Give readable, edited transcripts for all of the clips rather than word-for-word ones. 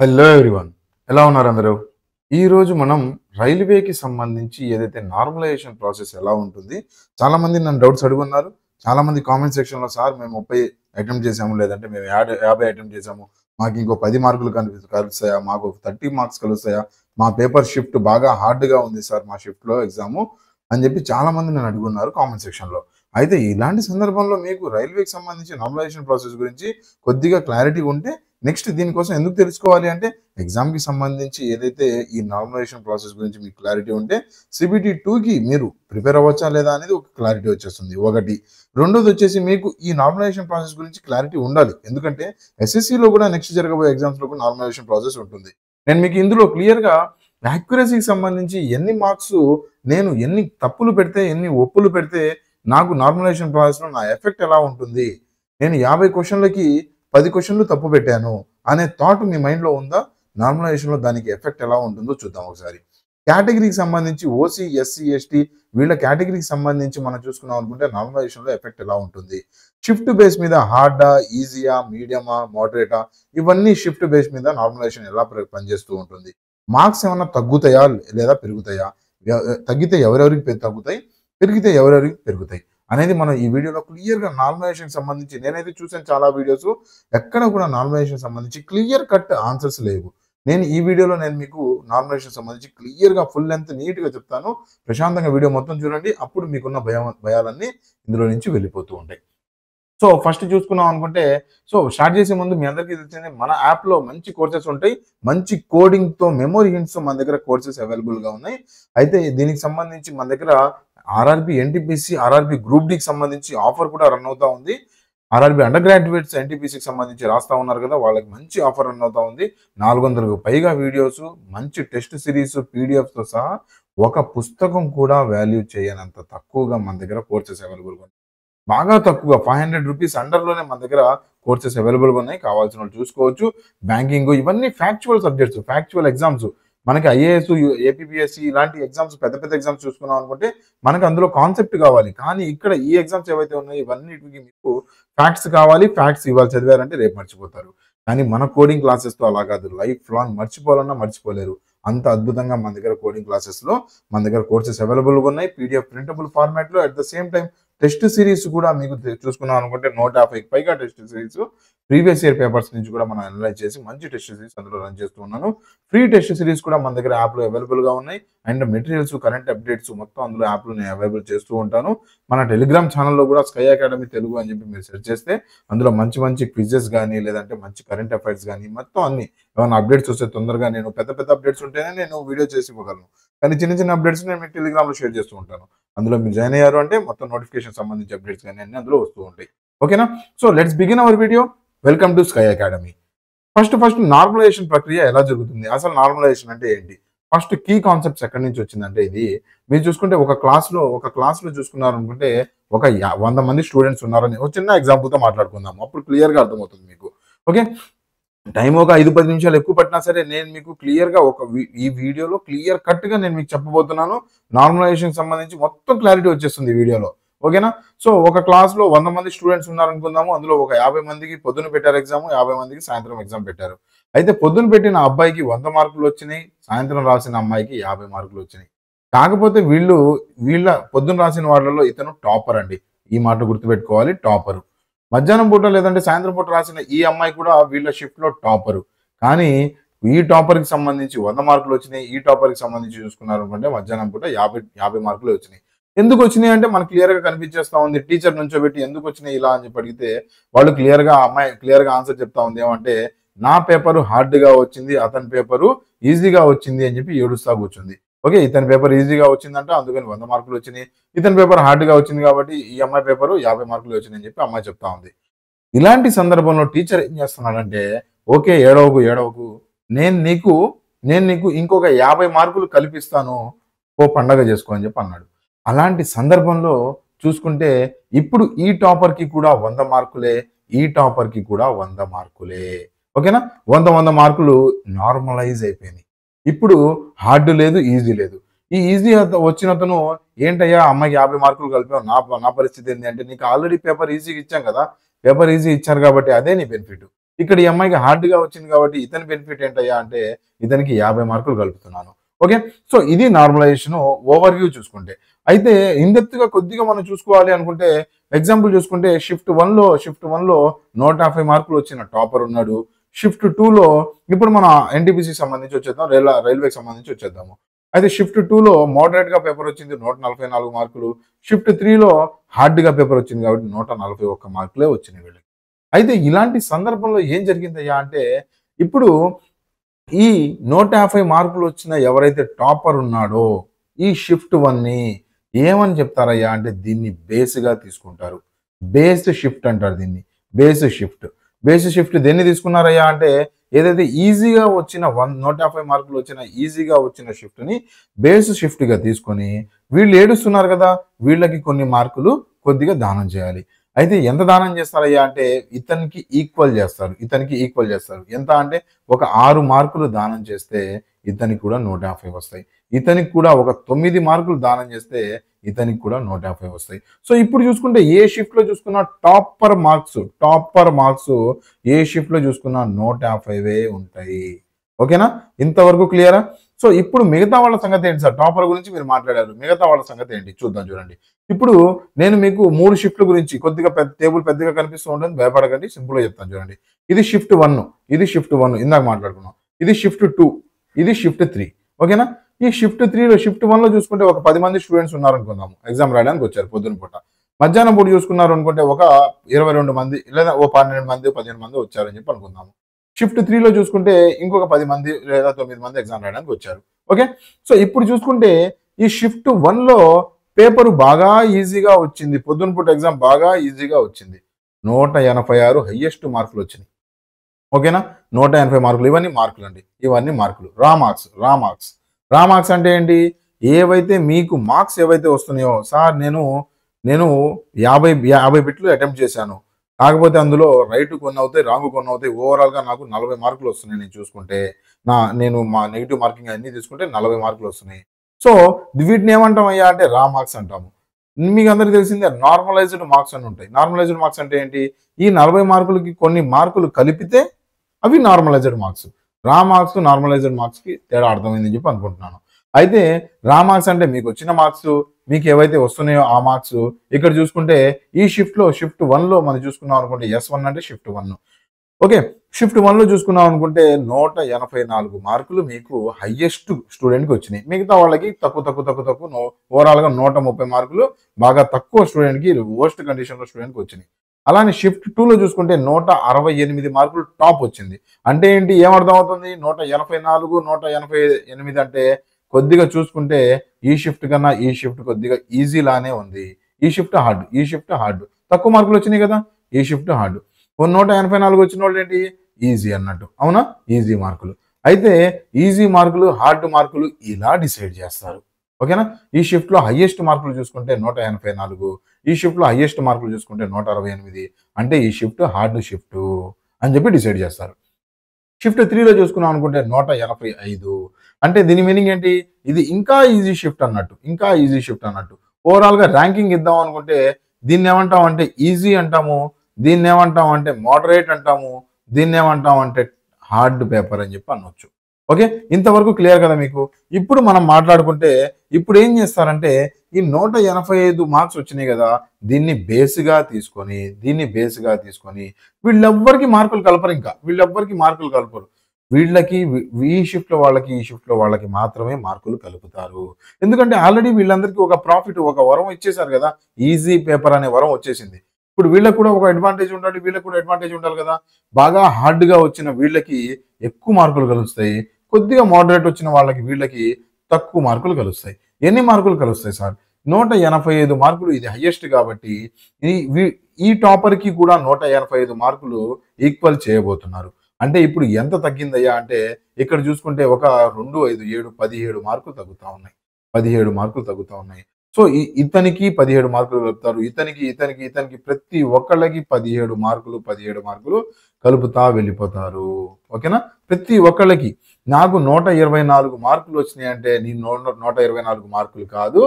Hello everyone, ఎలా ఉన్నారు అందరూ? ఈరోజు మనం రైల్వేకి సంబంధించి ఏదైతే నార్మలైజేషన్ ప్రాసెస్ ఎలా ఉంటుంది, చాలామంది నన్ను డౌట్స్ అడుగున్నారు. చాలామంది కామెంట్ సెక్షన్లో సార్ మేము 30 అటెంప్ట్ చేసాము, లేదంటే మేము 50 అటెంప్ట్ చేసాము, మాకు ఇంకో 10 మార్కులు కలుస్తాయా, మాకు 30 మార్క్స్ కలుస్తాయా, మా పేపర్ షిఫ్ట్ బాగా హార్డ్గా ఉంది సార్ మా షిఫ్ట్లో ఎగ్జాము అని చెప్పి చాలామంది నన్ను అడుగున్నారు కామెంట్ సెక్షన్లో. అయితే ఇలాంటి సందర్భంలో మీకు రైల్వేకి సంబంధించి నార్మలైజేషన్ ప్రాసెస్ గురించి కొద్దిగా క్లారిటీ ఉంటే నెక్స్ట్ దీనికోసం ఎందుకు తెలుసుకోవాలి అంటే ఎగ్జామ్కి సంబంధించి ఏదైతే ఈ నార్మలైజేషన్ ప్రాసెస్ గురించి మీకు క్లారిటీ ఉంటే సిబిటి 2కి మీరు ప్రిపేర్ అవ్వచ్చా లేదా అనేది ఒక క్లారిటీ వచ్చేస్తుంది ఒకటి. రెండోది వచ్చేసి మీకు ఈ నార్మలైజేషన్ ప్రాసెస్ గురించి క్లారిటీ ఉండాలి, ఎందుకంటే ఎస్ఎస్సిలో కూడా నెక్స్ట్ జరగబోయే ఎగ్జామ్స్లో కూడా నార్మలైజేషన్ ప్రాసెస్ ఉంటుంది. నేను మీకు ఇందులో క్లియర్గా యాక్యురసీకి సంబంధించి ఎన్ని మార్క్స్, నేను ఎన్ని తప్పులు పెడితే ఎన్ని ఒప్పులు పెడితే నాకు నార్మలైజేషన్ ప్రాసెస్లో నా ఎఫెక్ట్ ఎలా ఉంటుంది, నేను 50 క్వశ్చన్లకి 10 క్వశ్చన్లు తప్పు పెట్టాను అనే థాట్ మీ మైండ్లో ఉందా? నార్మలైజేషన్లో దానికి ఎఫెక్ట్ ఎలా ఉంటుందో చూద్దాం ఒకసారి. కేటగిరీకి సంబంధించి ఓసీ, ఎస్సీ, ఎస్టీ వీళ్ళ కేటగిరీకి సంబంధించి మనం చూసుకున్నాం అనుకుంటే నార్మలైజేషన్లో ఎఫెక్ట్ ఎలా ఉంటుంది. షిఫ్ట్ బేస్ మీద హార్డా, ఈజీయా, మీడియమా, మోడరేటా ఇవన్నీ షిఫ్ట్ బేస్ మీద నార్మలైజేషన్ ఎలా పనిచేస్తూ ఉంటుంది. మార్క్స్ ఏమన్నా తగ్గుతాయా లేదా పెరుగుతాయా, తగ్గితే ఎవరెవరికి తగ్గుతాయి, పెరిగితే ఎవరెవరికి పెరుగుతాయి అనేది మనం ఈ వీడియోలో క్లియర్గా నార్మలైజేషన్ సంబంధించి నేనైతే చూసాను చాలా వీడియోస్, ఎక్కడ కూడా నార్మలైజేషన్ సంబంధించి క్లియర్ కట్ ఆన్సర్స్ లేవు. నేను ఈ వీడియోలో మీకు నార్మలైజేషన్ సంబంధించి క్లియర్గా ఫుల్ లెంత్ నీట్గా చెప్తాను. ప్రశాంతంగా వీడియో మొత్తం చూడండి, అప్పుడు మీకున్న భయాలన్నీ ఇందులో నుంచి వెళ్ళిపోతూ ఉంటాయి. సో ఫస్ట్ చూసుకున్నాం అనుకుంటే, సో స్టార్ట్ చేసే ముందు మీ అందరికీ తెలిసింది మన యాప్లో మంచి కోర్సెస్ ఉంటాయి, మంచి కోడింగ్తో మెమొరీ హింట్స్ మన దగ్గర కోర్సెస్ అవైలబుల్గా ఉన్నాయి. అయితే దీనికి సంబంధించి మన దగ్గర ఆర్ఆర్బి, ఎన్టీపీసీ, ఆర్ఆర్బి గ్రూప్ డికి సంబంధించి ఆఫర్ కూడా రన్ అవుతా ఉంది. ఆర్ఆర్బి అండర్ గ్రాడ్యుయేట్స్ ఎన్టీపీసీకి సంబంధించి రాస్తా ఉన్నారు కదా, వాళ్ళకి మంచి ఆఫర్ రన్ అవుతా ఉంది. 400కు పైగా వీడియోస్, మంచి టెస్ట్ సిరీస్, పీడిఎఫ్తో సహా ఒక పుస్తకం కూడా వాల్యూ చేయనంత తక్కువగా మన దగ్గర కోర్సెస్ అవైలబుల్గా ఉన్నాయి. బాగా తక్కువ 500 రూపీస్ అండర్లోనే మన దగ్గర కోర్సెస్ అవైలబుల్గా ఉన్నాయి. కావాల్సిన వాళ్ళు చూసుకోవచ్చు. బ్యాంకింగ్ ఇవన్నీ ఫ్యాక్చువల్ సబ్జెక్ట్స్, ఫ్యాక్చువల్ ఎగ్జామ్స్. మనకి ఐఏఎస్, ఏపీపీఎస్సీ ఇలాంటి ఎగ్జామ్స్, పెద్ద పెద్ద ఎగ్జామ్స్ చూసుకున్నాం అనుకుంటే మనకు అందులో కాన్సెప్ట్ కావాలి. కానీ ఇక్కడ ఈ ఎగ్జామ్స్ ఏవైతే ఉన్నాయో ఇవన్నిటికి మీకు ఫ్యాక్ట్స్ కావాలి. ఫ్యాక్ట్స్ ఇవాళ చదివారంటే రేపు మర్చిపోతారు. కానీ మన కోడింగ్ క్లాసెస్తో అలా కాదు, లైఫ్ లాంగ్ మర్చిపోవాలన్నా మర్చిపోలేరు. అంత అద్భుతంగా మన దగ్గర కోడింగ్ క్లాసెస్లో మన దగ్గర కోర్సెస్ అవైలబుల్గా ఉన్నాయి. పీడిఎఫ్ ప్రింటబుల్ ఫార్మాట్లో. At the same time test series కూడా మీకు చూసుకున్నాం అనుకుంటే 150కి పైగా test series, previous year papers నుంచి కూడా మనం అనలైజ్ చేసి మంచి టెస్ట్ సిరీస్ అందులో రన్ చేస్తూ ఉన్నాను. ఫ్రీ టెస్ట్ సిరీస్ కూడా మన దగ్గర యాప్లో అవైలబుల్గా ఉన్నాయి. అండ్ మెటీరియల్స్, కరెంట్ అప్డేట్స్ మొత్తం అందులో యాప్లో నేను అవైలబుల్ చేస్తూ ఉంటాను. మన టెలిగ్రామ్ ఛానల్లో కూడా స్కై అకాడమీ తెలుగు అని చెప్పి మీరు సెర్చ్ చేస్తే అందులో మంచి మంచి క్విజెస్ కానీ, లేదంటే మంచి కరెంట్ అఫైర్స్ కానీ మొత్తం అన్ని ఏమైనా అప్డేట్స్ వస్తే తొందరగా, నేను పెద్ద పెద్ద అప్డేట్స్ ఉంటేనే నేను వీడియో చేసి ఇవ్వగలను. కానీ చిన్న చిన్న అప్డేట్స్ నేను మీకు టెలిగ్రామ్లో షేర్ చేస్తూ ఉంటాను. అందులో మీరు జాయిన్ అయ్యారు అంటే మొత్తం నోటిఫికేషన్ సంబంధించి అప్డేట్స్ కానీ అన్ని అందులో వస్తూ ఉంటాయి. ఓకేనా? So let's begin our video. Welcome to sky academy. First normalisation ప్రక్రియ ఎలా జరుగుతుంది, అసలు నార్మలైజేషన్ అంటే ఏంటి, ఫస్ట్ కీ కాన్సెప్ట్స్ ఎక్కడి నుంచి వచ్చిందంటే, ఇది మీరు చూసుకుంటే ఒక క్లాస్లో చూసుకున్నారు అనుకుంటే ఒక 100 మంది స్టూడెంట్స్ ఉన్నారని ఒక చిన్న ఎగ్జాంపుల్తో మాట్లాడుకుందాం, అప్పుడు క్లియర్గా అర్థమవుతుంది మీకు. ఓకే, టైం ఒక 5-10 నిమిషాలు ఎక్కువ పట్టినా సరే నేను మీకు క్లియర్గా ఈ వీడియోలో క్లియర్ కట్గా నేను మీకు చెప్పబోతున్నాను. నార్మలైజేషన్ సంబంధించి మొత్తం క్లారిటీ వచ్చేస్తుంది ఈ వీడియోలో. ఓకేనా? సో ఒక క్లాస్లో 100 మంది స్టూడెంట్స్ ఉన్నారనుకుందాము. అందులో ఒక 50 మందికి పొద్దున పెట్టారు ఎగ్జామ్, 50 మందికి సాయంత్రం ఎగ్జామ్ పెట్టారు. అయితే పొద్దున పెట్టిన అబ్బాయికి 100 మార్కులు వచ్చినాయి, సాయంత్రం రాసిన అమ్మాయికి 50 మార్కులు వచ్చినాయి. కాకపోతే వీళ్ళ పొద్దున రాసిన వాళ్ళలో ఇతను టాపర్ అండి. ఈ మాట గుర్తుపెట్టుకోవాలి, టాపరు. మధ్యాహ్నం పూట లేదంటే సాయంత్రం పూట రాసిన ఈ అమ్మాయి కూడా వీళ్ళ షిఫ్ట్లో టాపరు. కానీ ఈ టాపర్కి సంబంధించి 100 మార్కులు వచ్చినాయి, ఈ టాపర్కి సంబంధించి చూసుకున్నారు అనుకుంటే మధ్యాహ్నం పూట 50 మార్కులు వచ్చినాయి. ఎందుకు వచ్చినాయి అంటే మనకు క్లియర్గా కనిపించేస్తా ఉంది. టీచర్ నుంచోబెట్టి ఎందుకు వచ్చినాయి ఇలా అని చెప్పి అడిగితే వాళ్ళు అమ్మాయి క్లియర్గా ఆన్సర్ చెప్తా ఉంది. ఏమంటే నా పేపరు హార్డ్గా వచ్చింది, అతని పేపరు ఈజీగా వచ్చింది అని చెప్పి ఏడుస్తా కూర్చుంది. ఓకే, ఇతని పేపర్ ఈజీగా వచ్చిందంట అందుకని 100 మార్కులు వచ్చినాయి, ఇతని పేపర్ హార్డ్గా వచ్చింది కాబట్టి ఈ అమ్మాయి పేపరు 50 మార్కులు వచ్చినాయి అని చెప్పి అమ్మాయి చెప్తా ఉంది. ఇలాంటి సందర్భంలో టీచర్ ఏం చేస్తున్నాడంటే, ఓకే ఏడవకు, నేను నీకు ఇంకొక 50 మార్కులు కల్పిస్తాను, ఓ పండగ చేసుకో అని చెప్పి అన్నాడు. అలాంటి సందర్భంలో చూసుకుంటే ఇప్పుడు ఈ టాపర్కి కూడా 100 మార్కులే, ఈ టాపర్కి కూడా 100 మార్కులే. ఓకేనా? 100 మార్కులు నార్మలైజ్ అయిపోయినాయి. ఇప్పుడు హార్డ్ లేదు, ఈజీ లేదు. ఈ ఈజీ వచ్చిన అతను ఏంటయ్యా అమ్మాయికి 50 మార్కులు కలిపావు, నా పరిస్థితి ఏంటి అంటే, నీకు ఆల్రెడీ పేపర్ ఈజీగా ఇచ్చాం కదా, పేపర్ ఈజీ ఇచ్చారు కాబట్టి అదే నీ బెనిఫిట్. ఇక్కడ ఈ అమ్మాయికి హార్డ్గా వచ్చింది కాబట్టి ఇతని బెనిఫిట్ ఏంటయ్యా అంటే ఇతనికి 50 మార్కులు కలుపుతున్నాను. ఓకే, సో ఇది నార్మలైజేషన్ ఓవర్ వ్యూ చూసుకుంటే. అయితే గా కొద్దిగా మనం చూసుకోవాలి అనుకుంటే ఎగ్జాంపుల్ చూసుకుంటే షిఫ్ట్ వన్లో 150 మార్కులు వచ్చిన టాపర్ ఉన్నాడు. షిఫ్ట్ 2లో ఇప్పుడు మనం ఎన్టీపీసీ సంబంధించి వచ్చేద్దాం, రైల్వేకి సంబంధించి వచ్చేద్దాము. అయితే షిఫ్ట్ 2లో మోడరేట్గా పేపర్ వచ్చింది 144 మార్కులు. షిఫ్ట్ 3లో హార్డ్గా పేపర్ వచ్చింది కాబట్టి 141 మార్కులే వచ్చినాయి వీళ్ళకి. అయితే ఇలాంటి సందర్భంలో ఏం జరిగిందయ్యా అంటే ఇప్పుడు ఈ 150 మార్కులు వచ్చిన ఎవరైతే టాపర్ ఉన్నాడో ఈ షిఫ్ట్ 1ని ఏమని చెప్తారయ్యా అంటే దీన్ని బేస్గా తీసుకుంటారు. బేస్డ్ షిఫ్ట్ అంటారు దీన్ని. బేస్డ్ షిఫ్ట్ దేన్ని తీసుకున్నారయ్యా అంటే ఏదైతే ఈజీగా వచ్చిన 150 మార్కులు వచ్చిన ఈజీగా వచ్చిన షిఫ్ట్ని బేస్డ్ షిఫ్ట్గా తీసుకొని వీళ్ళు ఏడుస్తున్నారు కదా, వీళ్ళకి కొన్ని మార్కులు కొద్దిగా దానం చేయాలి. అయితే ఎంత దానం చేస్తారయ్యా అంటే ఇతనికి ఈక్వల్ చేస్తారు. ఎంత అంటే ఒక 6 మార్కులు దానం చేస్తే ఇతనికి కూడా 150 వస్తాయి. ఇతనికి కూడా ఒక 9 మార్కులు దానం చేస్తే ఇతనికి కూడా 150 వస్తాయి. సో ఇప్పుడు చూసుకుంటే ఏ షిఫ్ట్లో చూసుకున్నా టాపర్ మార్క్స్ ఏ షిఫ్ట్లో చూసుకున్నా 150 ఉంటాయి. ఓకేనా, ఇంతవరకు క్లియరా? సో ఇప్పుడు మిగతా వాళ్ళ సంగతి ఏంటి సార్? టాపర్ గురించి మీరు మాట్లాడారు, మిగతా వాళ్ళ సంగతి ఏంటి చూద్దాం. చూడండి, ఇప్పుడు నేను మీకు 3 షిఫ్ట్ల గురించి కొద్దిగా టేబుల్ పెద్దగా కనిపిస్తూ ఉంటుంది, భయపడకండి, సింపుల్గా చెప్తాను చూడండి. ఇది షిఫ్ట్ 1 ఇందాక మాట్లాడుకున్నాం. ఇది షిఫ్ట్ 2, ఇది షిఫ్ట్ 3. ఓకేనా, ఈ షిఫ్ట్ 1లో చూసుకుంటే ఒక 10 మంది స్టూడెంట్స్ ఉన్నారనుకుందాము, ఎగ్జామ్ రాయడానికి వచ్చారు పొద్దున పూట. మధ్యాహ్నం పూట చూసుకున్నారు అనుకుంటే ఒక 22 మంది లేదా ఓ 12 మంది 15 మంది వచ్చారని చెప్పి అనుకుందాము. షిఫ్ట్ 3లో చూసుకుంటే ఇంకొక 10 మంది లేదా 9 మంది ఎగ్జామ్ రాయడానికి వచ్చారు. ఓకే, సో ఇప్పుడు చూసుకుంటే ఈ షిఫ్ట్ 1లో పేపర్ బాగా ఈజీగా వచ్చింది, పొద్దున పూట ఎగ్జామ్ బాగా ఈజీగా వచ్చింది. 186 హైయెస్ట్ మార్కులు వచ్చినాయి. ఓకేనా, 180 మార్కులు. ఇవన్నీ మార్కులు అండి, ఇవన్నీ మార్కులు. రా మార్క్స్ అంటే ఏంటి? ఏవైతే మీకు మార్క్స్ ఏవైతే వస్తున్నాయో, సార్ నేను 50 బిట్లు అటెంప్ట్ చేశాను, కాకపోతే అందులో రైట్ కొన్ని అవుతాయి, రాంగ్ కొన్ని అవుతాయి, ఓవరాల్గా నాకు 40 మార్కులు వస్తున్నాయి. నేను చూసుకుంటే నేను మా నెగిటివ్ మార్కింగ్ అన్ని తీసుకుంటే 40 మార్కులు వస్తున్నాయి. సో వీటిని ఏమంటాం అయ్యా అంటే రా మార్క్స్ అంటాము. మీకు అందరికీ తెలిసిందే నార్మలైజ్డ్ మార్క్స్ అని ఉంటాయి. నార్మలైజ్డ్ మార్క్స్ అంటే ఏంటి? ఈ 40 మార్కులకి కొన్ని మార్కులు కలిపితే అవి నార్మలైజ్డ్ మార్క్స్. రా మార్క్స్ నార్మలైజ్డ్ మార్క్స్కి తేడా అర్థమైందని చెప్పి అనుకుంటున్నాను. అయితే రా మార్క్స్ అంటే మీకు వచ్చిన మార్క్స్, మీకు ఏవైతే వస్తున్నాయో ఆ మార్క్స్. ఇక్కడ చూసుకుంటే ఈ షిఫ్ట్ 1లో మనం చూసుకున్నాం అనుకుంటే S1 అంటే షిఫ్ట్ 1. ఓకే, షిఫ్ట్ 1లో చూసుకున్నాం అనుకుంటే 184 మార్కులు మీకు హైయెస్ట్ స్టూడెంట్కి వచ్చినాయి. మిగతా వాళ్ళకి తక్కువ ఓవరాల్గా 130 మార్కులు బాగా తక్కువ స్టూడెంట్కి, వర్స్ట్ కండిషన్లో స్టూడెంట్కి వచ్చినాయి. అలానే షిఫ్ట్ 2లో చూసుకుంటే 168 మార్కులు టాప్ వచ్చింది. అంటే ఏంటి, ఏమర్థం అవుతుంది? 184 188 అంటే కొద్దిగా చూసుకుంటే ఈ షిఫ్ట్ కన్నా ఈ షిఫ్ట్ కొద్దిగా ఈజీ లానే ఉంది. ఈ షిఫ్ట్ హార్డ్. తక్కువ మార్కులు వచ్చినాయి కదా, ఈ షిఫ్ట్ హార్డ్. 184 వచ్చిన వాళ్ళు ఏంటి, ఈజీ అన్నట్టు. అవునా, ఈజీ మార్కులు. అయితే ఈజీ మార్కులు, హార్డ్ మార్కులు ఇలా డిసైడ్ చేస్తారు. ఓకేనా, ఈ షిఫ్ట్లో హైయెస్ట్ మార్కులు చూసుకుంటే 184, ఈ షిఫ్ట్లో హైయెస్ట్ మార్కులు చూసుకుంటే 168. అంటే ఈ షిఫ్ట్ హార్డ్ షిఫ్ట్ అని చెప్పి డిసైడ్ చేస్తారు. షిఫ్ట్ 3లో చూసుకున్నాం అనుకుంటే 185. అంటే దీని మీనింగ్ ఏంటి? ఇది ఇంకా ఈజీ షిఫ్ట్ అన్నట్టు. ఓవరాల్గా ర్యాంకింగ్ ఇద్దాం అనుకుంటే దీన్ని ఏమంటాం అంటే ఈజీ అంటాము, దీన్ని ఏమంటాం అంటే మోడరేట్ అంటాము, దీన్ని ఏమంటాం అంటే హార్డ్ పేపర్ అని చెప్పి అనొచ్చు. ఓకే, ఇంతవరకు క్లియర్ కదా మీకు? ఇప్పుడు మనం మాట్లాడుకుంటే ఇప్పుడు ఏం చేస్తారంటే ఈ 185 మార్క్స్ వచ్చినాయి కదా, దీన్ని బేస్గా తీసుకొని వీళ్ళెవ్వరికి మార్కులు కలపరు. వీళ్ళకి ఈ షిఫ్ట్లో వాళ్ళకి మాత్రమే మార్కులు కలుపుతారు. ఎందుకంటే ఆల్రెడీ వీళ్ళందరికీ ఒక ప్రాఫిట్, ఒక వరం ఇచ్చేసారు కదా, ఈజీ పేపర్ అనే వరం వచ్చేసింది. ఇప్పుడు వీళ్ళకి కూడా ఒక అడ్వాంటేజ్ ఉండాలి, వీళ్ళకి కూడా అడ్వాంటేజ్ ఉండాలి కదా. బాగా హార్డ్గా వచ్చిన వీళ్ళకి ఎక్కువ మార్కులు కలుస్తాయి, కొద్దిగా మోడరేట్ వచ్చిన వీళ్ళకి తక్కువ మార్కులు కలుస్తాయి. ఎన్ని మార్కులు కలుస్తాయి సార్? 185 మార్కులు. ఇది హైయెస్ట్ కాబట్టి ఈ టాపర్కి కూడా 185 మార్కులు ఈక్వల్ చేయబోతున్నారు. అంటే ఇప్పుడు ఎంత తగ్గిందయ్యా అంటే ఇక్కడ చూసుకుంటే ఒక 2, 5, 7, 17 మార్కులు తగ్గుతూ ఉన్నాయి. సో ఇతనికి 17 మార్కులు కలుపుతారు, ఇతనికి ప్రతి ఒక్కళ్ళకి 17 మార్కులు కలుపుతా వెళ్ళిపోతారు. ఓకేనా, ప్రతి ఒక్కళ్ళకి నాకు 124 మార్కులు వచ్చినాయంటే నీ 124 మార్కులు కాదు,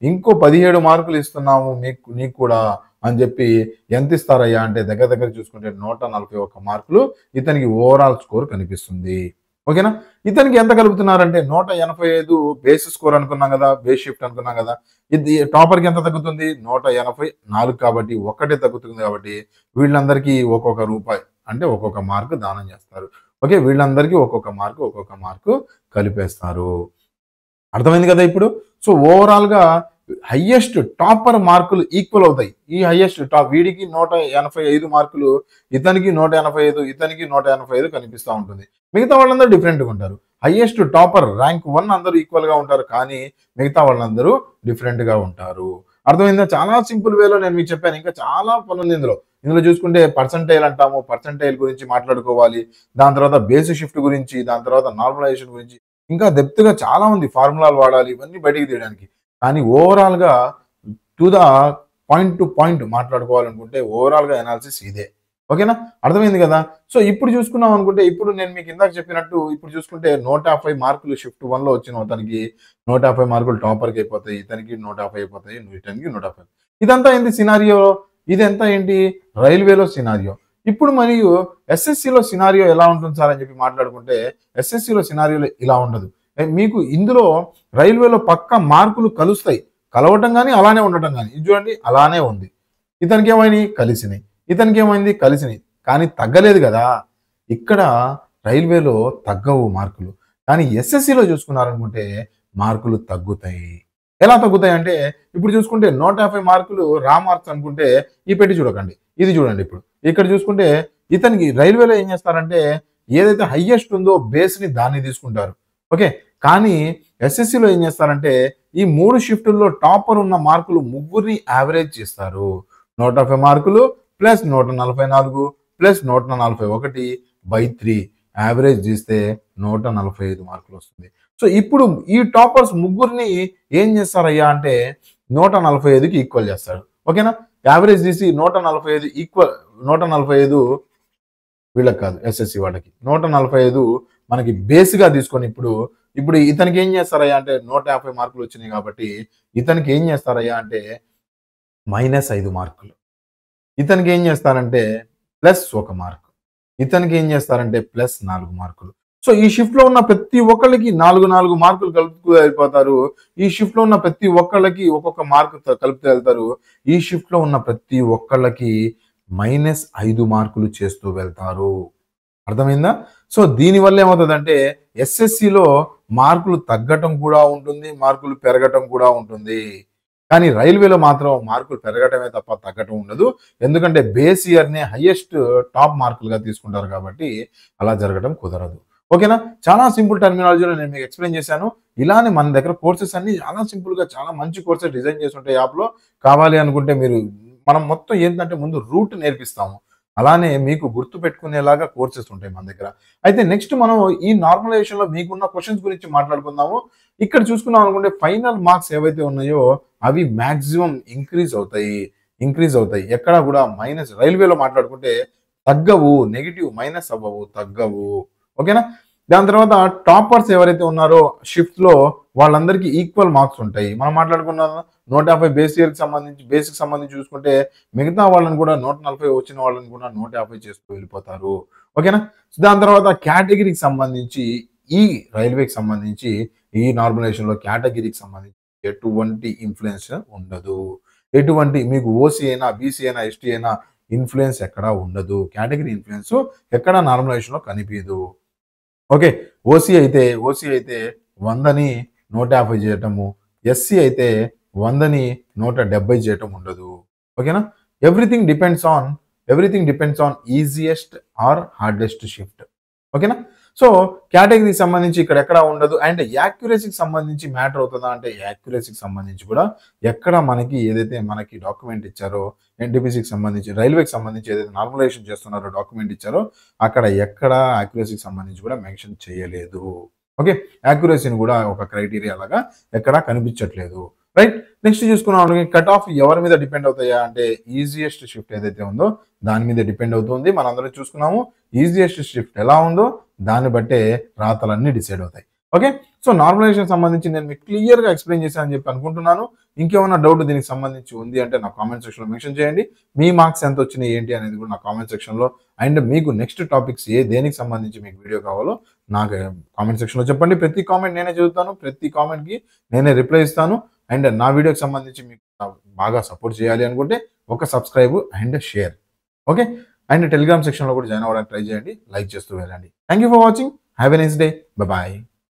ఇంకో 17 మార్కులు ఇస్తున్నాము నీకు కూడా అని చెప్పి ఎంత ఇస్తారయ్యా అంటే దగ్గర దగ్గర చూసుకుంటే 141 మార్కులు ఇతనికి ఓవరాల్ స్కోర్ కనిపిస్తుంది. ఓకేనా? ఇతనికి ఎంత కలుపుతున్నారంటే 185 బేస్ స్కోర్ అనుకున్నాం కదా, బేస్ షిఫ్ట్ అనుకున్నాం కదా. ఇది టాపర్కి ఎంత తగ్గుతుంది? 184 కాబట్టి ఒక్కటే తగ్గుతుంది కాబట్టి వీళ్ళందరికీ ఒక్కొక్క రూపాయి అంటే ఒక్కొక్క మార్కు దానం చేస్తారు. ఓకే, వీళ్ళందరికీ ఒక్కొక్క మార్కు కలిపేస్తారు. అర్థమైంది కదా ఇప్పుడు? సో ఓవరాల్గా హైయెస్ట్ టాపర్ మార్కులు ఈక్వల్ అవుతాయి. ఈ హైయెస్ట్ టాప్ వీడికి 185 మార్కులు, ఇతనికి 185, ఇతనికి 185 కనిపిస్తూ ఉంటుంది. మిగతా వాళ్ళందరూ డిఫరెంట్గా ఉంటారు. హైయెస్ట్ టాపర్ ర్యాంక్ 1 అందరూ ఈక్వల్గా ఉంటారు, కానీ మిగతా వాళ్ళందరూ డిఫరెంట్గా ఉంటారు. అర్థమైందా? చాలా సింపుల్ వేలో నేను మీకు చెప్పాను. ఇంకా చాలా పని ఉంది ఇందులో చూసుకుంటే పర్సంటైల్ అంటాము, పర్సంటైల్ గురించి మాట్లాడుకోవాలి, దాని తర్వాత బేసిక్ షిఫ్ట్ గురించి, దాని తర్వాత నార్మలైజేషన్ గురించి, ఇంకా డెప్త్గా చాలా ఉంది. ఫార్ములాలు వాడాలి, ఇవన్నీ బయటికి తీయడానికి. కానీ ఓవరాల్గా to the point to point మాట్లాడుకోవాలనుకుంటే ఓవరాల్గా అనాలిసిస్ ఇదే. ఓకేనా? అర్థమైంది కదా? సో ఇప్పుడు చూసుకున్నాం అనుకుంటే, ఇప్పుడు నేను మీకు ఇందాక చెప్పినట్టు ఇప్పుడు చూసుకుంటే 150 మార్కులు షిఫ్ట్ 1లో వచ్చిన అతనికి 150 మార్కులు టాపర్కి అయిపోతాయి, ఇతనికి 150 అయిపోతాయి, ఇతనికి 150. ఇదంతా ఏంటి సినారియో? ఇదంతా ఏంటి? రైల్వేలో సినారియో. ఇప్పుడు మరియు ఎస్ఎస్సిలో సినారియో ఎలా ఉంటుంది సార్ అని చెప్పి మాట్లాడుకుంటే, ఎస్ఎస్సిలో సినారియోలో ఇలా ఉండదు. మీకు ఇందులో రైల్వేలో పక్క మార్కులు కలుస్తాయి, కలవటం కానీ అలానే ఉండటం కానీ. ఇది చూడండి, అలానే ఉంది. ఇతనికి ఏమైంది? కలిసినాయి. ఇతనికి ఏమైంది? కలిసినాయి. కానీ తగ్గలేదు కదా. ఇక్కడ రైల్వేలో తగ్గవు మార్కులు, కానీ ఎస్ఎస్సిలో చూసుకున్నారనుకుంటే మార్కులు తగ్గుతాయి. ఎలా తగ్గుతాయి అంటే, ఇప్పుడు చూసుకుంటే 150 మార్కులు రా మార్క్స్ అనుకుంటే ఈ పెట్టి చూడకండి, ఇది చూడండి. ఇప్పుడు ఇక్కడ చూసుకుంటే ఇతనికి రైల్వేలో ఏం చేస్తారంటే, ఏదైతే హైయెస్ట్ ఉందో బేస్ని దాన్ని తీసుకుంటారు. ఓకే, కానీ ఎస్ఎస్సిలో ఏం చేస్తారంటే, ఈ 3 షిఫ్టుల్లో టాపర్ ఉన్న మార్కులు ముగ్గురిని యావరేజ్ చేస్తారు. 150 మార్కులు ప్లస్ 144 ప్లస్ 141/3 యావరేజ్ చేస్తే 145 మార్కులు వస్తుంది. సో ఇప్పుడు ఈ టాపర్స్ ముగ్గురిని ఏం చేస్తారయ్యా అంటే 145కి ఈక్వల్ చేస్తాడు. ఓకేనా? యావరేజ్ తీసి 145 ఈక్వల్, 145 వీళ్ళకి కాదు, ఎస్ఎస్సి వాళ్ళకి 145 మనకి బేస్గా తీసుకొని ఇప్పుడు ఇతనికి ఏం చేస్తారయ్యా అంటే 150 మార్కులు వచ్చినాయి కాబట్టి ఇతనికి ఏం చేస్తారయ్యా అంటే -5 మార్కులు, ఇతనికి ఏం చేస్తారంటే +1 మార్కు, ఇతనికి ఏం చేస్తారంటే +4 మార్కులు. సో ఈ షిఫ్ట్లో ఉన్న ప్రతి ఒక్కళ్ళకి 4 మార్కులు కలుపుతూ వెళ్ళిపోతారు. ఈ షిఫ్ట్లో ఉన్న ప్రతి ఒక్కళ్ళకి ఒక్కొక్క మార్కు కలుపుతూ వెళ్తారు. ఈ షిఫ్ట్లో ఉన్న ప్రతి ఒక్కళ్ళకి -5 మార్కులు చేస్తూ వెళ్తారు. అర్థమైందా? సో దీనివల్ల ఏమవుతుందంటే ఎస్ఎస్సిలో మార్కులు తగ్గటం కూడా ఉంటుంది, మార్కులు పెరగటం కూడా ఉంటుంది. కానీ రైల్వేలో మాత్రం మార్కులు పెరగటమే తప్ప తగ్గటం ఉండదు. ఎందుకంటే బేస్ ఇయర్నే హైయెస్ట్ టాప్ మార్కులుగా తీసుకుంటారు కాబట్టి అలా జరగడం కుదరదు. ఓకేనా? చాలా సింపుల్ టర్మినాలజీలో నేను మీకు ఎక్స్ప్లెయిన్ చేశాను. ఇలానే మన దగ్గర కోర్సెస్ అన్ని చాలా సింపుల్గా చాలా మంచి కోర్సెస్ డిజైన్ చేసి ఉంటాయి యాప్లో. కావాలి అనుకుంటే మనం మొత్తం ఏంటంటే ముందు రూట్ నేర్పిస్తాము, అలానే మీకు గుర్తు పెట్టుకునేలాగా కోర్సెస్ ఉంటాయి మన దగ్గర. అయితే నెక్స్ట్ మనం ఈ నార్మలైజేషన్లో మీకున్న క్వశ్చన్స్ గురించి మాట్లాడుకుందాము. ఇక్కడ చూసుకున్నాం అనుకుంటే ఫైనల్ మార్క్స్ ఏవైతే ఉన్నాయో అవి మ్యాక్సిమం ఇంక్రీజ్ అవుతాయి. ఎక్కడ కూడా మైనస్, రైల్వేలో మాట్లాడుకుంటే తగ్గవు, నెగిటివ్ మైనస్ అవ్వవు, తగ్గవు. ఓకేనా? దాని తర్వాత టాపర్స్ ఎవరైతే ఉన్నారో షిఫ్ట్లో వాళ్ళందరికీ ఈక్వల్ మార్క్స్ ఉంటాయి. మనం మాట్లాడుకున్నాం 150 బేసిక్ సంబంధించి చూసుకుంటే మిగతా వాళ్ళని కూడా 140 వచ్చిన వాళ్ళని కూడా 150 చేస్తూ వెళ్ళిపోతారు. ఓకేనా? దాని తర్వాత కేటగిరీకి సంబంధించి ఈ రైల్వేకి సంబంధించి ఈ నార్మలైజేషన్లో కేటగిరీకి సంబంధించి ఎటువంటి ఇన్ఫ్లుయెన్స్ ఉండదు. ఎటువంటి మీకు ఓసీ అయినా, బీసీ అయినా, ఎస్టీ అయినా ఇన్ఫ్లుయెన్స్ ఎక్కడా ఉండదు. కేటగిరీ ఇన్ఫ్లుయెన్స్ ఎక్కడా నార్మలైజేషన్లో కనిపించదు. ఓకే, ఓసీ అయితే 100ని 150 చేయటము, ఎస్సీ అయితే 100ని 170 చేయటం ఉండదు. ఓకేనా? Everything depends on easiest or hardest shift. ఓకేనా? సో కేటగిరీకి సంబంధించి ఇక్కడ ఎక్కడా ఉండదు. అండ్ యాక్యురసీకి సంబంధించి మ్యాటర్ అవుతుందా అంటే యాక్యురసీకి సంబంధించి కూడా ఎక్కడ ఏదైతే మనకి డాక్యుమెంట్ ఇచ్చారో, ఎన్టీపీసీకి సంబంధించి, రైల్వేకి సంబంధించి ఏదైతే నార్మలైజేషన్ చేస్తున్నారో డాక్యుమెంట్ ఇచ్చారో అక్కడ ఎక్కడ యాక్యురసీకి సంబంధించి కూడా మెన్షన్ చేయలేదు. ఓకే, యాక్యురసీని కూడా ఒక క్రైటీరియా లాగా ఎక్కడా కనిపించట్లేదు. రైట్. నెక్స్ట్ చూసుకున్నాం కట్ ఆఫ్ ఎవరి మీద డిపెండ్ అవుతాయా అంటే ఈజియెస్ట్ షిఫ్ట్ ఏదైతే ఉందో దాని మీద డిపెండ్ అవుతుంది. మనందరం చూసుకున్నాము ఈజియెస్ట్ షిఫ్ట్ ఎలా ఉందో దాన్ని బట్టే రాతలన్నీ డిసైడ్ అవుతాయి. ఓకే. సో నార్మలైజేషన్ సంబంధించి నేను మీకు క్లియర్గా ఎక్స్ప్లెయిన్ చేశానని చెప్పి అనుకుంటున్నాను. ఇంకేమైనా డౌట్ దీనికి సంబంధించి ఉంది అంటే నా కామెంట్ సెక్షన్లో మెన్షన్ చేయండి. మీ మార్క్స్ ఎంత వచ్చినాయి ఏంటి అనేది కూడా నా కామెంట్ సెక్షన్లో, అండ్ మీకు నెక్స్ట్ టాపిక్స్ దేనికి సంబంధించి మీకు వీడియో కావాలో నాకు కామెంట్ సెక్షన్లో చెప్పండి. ప్రతి కామెంట్ నేనే చదువుతాను, ప్రతి కామెంట్కి నేనే రిప్లై ఇస్తాను. అండ్ నా వీడియోకి సంబంధించి మీకు బాగా సపోర్ట్ చేయాలి అనుకుంటే ఒక subscribe and share. Okay. And Telegram సెక్షన్లో కూడా జాయిన్ అవ్వడానికి ట్రై చేయండి, లైక్ చేస్తూ వెళ్ళండి. Thank you for watching. Have a nice day. Bye.